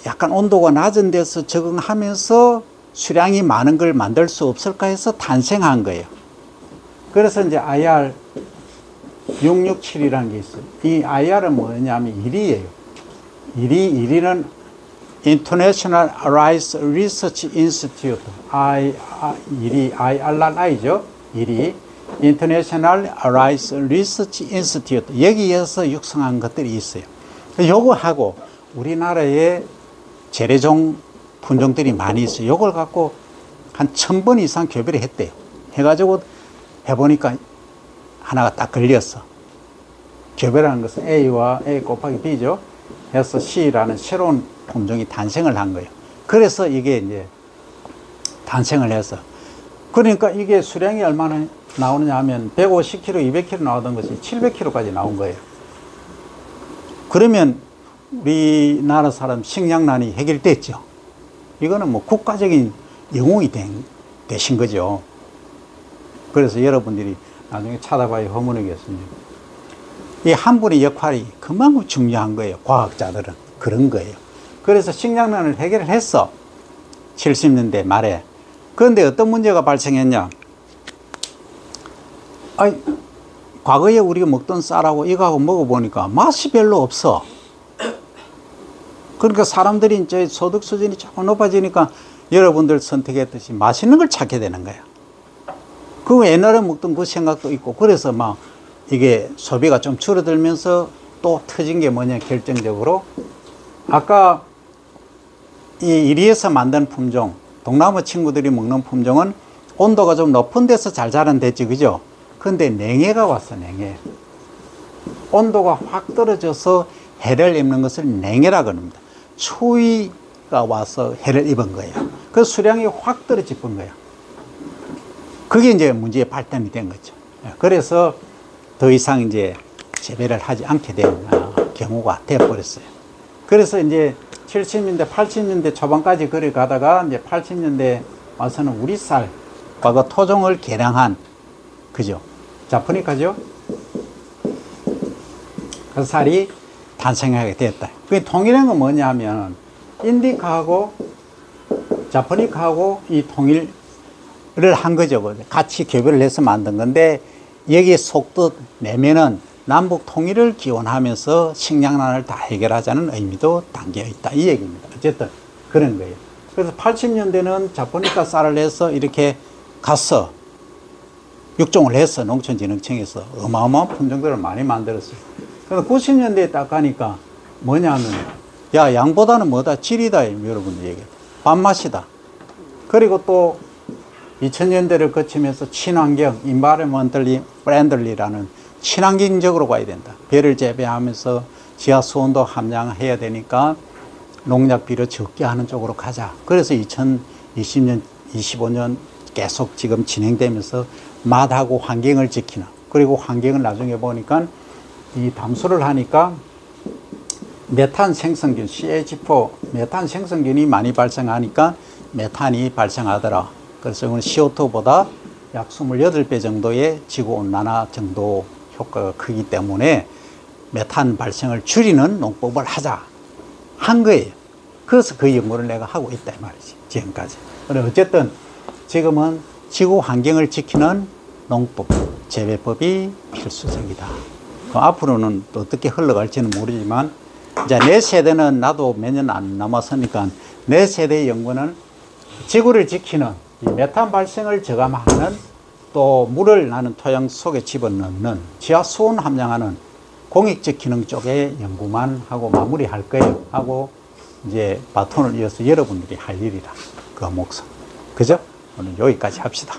약간 온도가 낮은 데서 적응하면서 수량이 많은 걸 만들 수 없을까 해서 탄생한 거예요. 그래서 이제 IR 667이라는 게 있어요. 이 IR은 뭐냐면 1위예요. 1위는 International Rice Research Institute. IRI죠. 1위. International Rice Research Institute. 여기에서 육성한 것들이 있어요. 요거하고 우리나라에 재래종 품종들이 많이 있어요. 요걸 갖고 한 1000번 이상 교배를 했대요. 해가지고 해보니까 하나가 딱 걸렸어. 교배라는 것은 A와 A 곱하기 B죠. 해서 C라는 새로운 품종이 탄생을 한 거예요. 그래서 이게 이제 탄생을 해서. 그러니까 이게 수량이 얼마나 나오느냐 하면 150kg, 200kg 나오던 것이 700kg까지 나온 거예요. 그러면 우리나라 사람 식량난이 해결됐죠. 이거는 뭐 국가적인 영웅이 되신 거죠. 그래서 여러분들이 나중에 찾아봐야 허문이겠습니다. 이 한 분의 역할이 그만큼 중요한 거예요. 과학자들은 그런 거예요. 그래서 식량난을 해결을 했어. 70년대 말에. 그런데 어떤 문제가 발생했냐? 아이, 과거에 우리가 먹던 쌀하고 이거하고 먹어보니까 맛이 별로 없어. 그러니까 사람들이 이제 소득 수준이 조금 높아지니까 여러분들 선택했듯이 맛있는 걸 찾게 되는 거야. 그 옛날에 먹던 그 생각도 있고, 그래서 막 이게 소비가 좀 줄어들면서 또 터진 게 뭐냐, 결정적으로. 아까 이 이리에서 만든 품종, 동남아 친구들이 먹는 품종은 온도가 좀 높은 데서 잘 자란댔지, 그죠? 근데 냉해가 왔어, 냉해. 온도가 확 떨어져서 해를 입는 것을 냉해라 그럽니다. 추위가 와서 해를 입은 거예요. 그 수량이 확 떨어져 본 거예요. 그게 이제 문제의 발단이 된 거죠. 그래서 더 이상 이제 재배를 하지 않게 된 경우가 되어버렸어요. 그래서 이제 70년대, 80년대 초반까지 그래 가다가 이제 80년대 와서는 우리 쌀, 과거 토종을 개량한, 그죠? 자포니카죠? 그 쌀이 탄생하게 됐다. 그 통일한 건 뭐냐 하면, 인디카하고 자포니카하고 이 통일을 한 거죠. 같이 교배를 해서 만든 건데, 여기에 속뜻 내면은 남북 통일을 기원하면서 식량난을 다 해결하자는 의미도 담겨 있다, 이 얘기입니다. 어쨌든 그런 거예요. 그래서 80년대는 자포니카 쌀을 해서 이렇게 가서 육종을 해서 농촌진흥청에서 어마어마한 품종들을 많이 만들었어요. 그래서 90년대에 딱 가니까 뭐냐면, 야, 양보다는 뭐다? 질이다, 여러분들 얘기해요. 밥맛이다. 그리고 또 2000년대를 거치면서 친환경, environmentally friendly라는 친환경적으로 가야 된다. 배를 재배하면서 지하 수온도 함량해야 되니까 농약 비료 적게 하는 쪽으로 가자. 그래서 2020년, 25년 계속 지금 진행되면서 맛하고 환경을 지키는, 그리고 환경을 나중에 보니까 이 담수를 하니까 메탄 생성균, CH4 메탄 생성균이 많이 발생하니까 메탄이 발생하더라. 그래서 이건 CO2보다 약 28배 정도의 지구온난화 정도 효과가 크기 때문에 메탄 발생을 줄이는 농법을 하자 한 거예요. 그래서 그 연구를 내가 하고 있다 이 말이지, 지금까지. 그래서 어쨌든 지금은 지구 환경을 지키는 농법, 재배법이 필수적이다. 앞으로는 또 어떻게 흘러갈지는 모르지만, 이제 내 세대는, 나도 몇 년 안 남았으니까 내 세대의 연구는 지구를 지키는 이 메탄 발생을 저감하는, 또 물을 나는 토양 속에 집어넣는, 지하 수온 함량하는 공익적 기능 쪽에 연구만 하고 마무리할 거예요. 하고 이제 바톤을 이어서 여러분들이 할 일이라, 그 목숨. 그죠? 오늘 여기까지 합시다.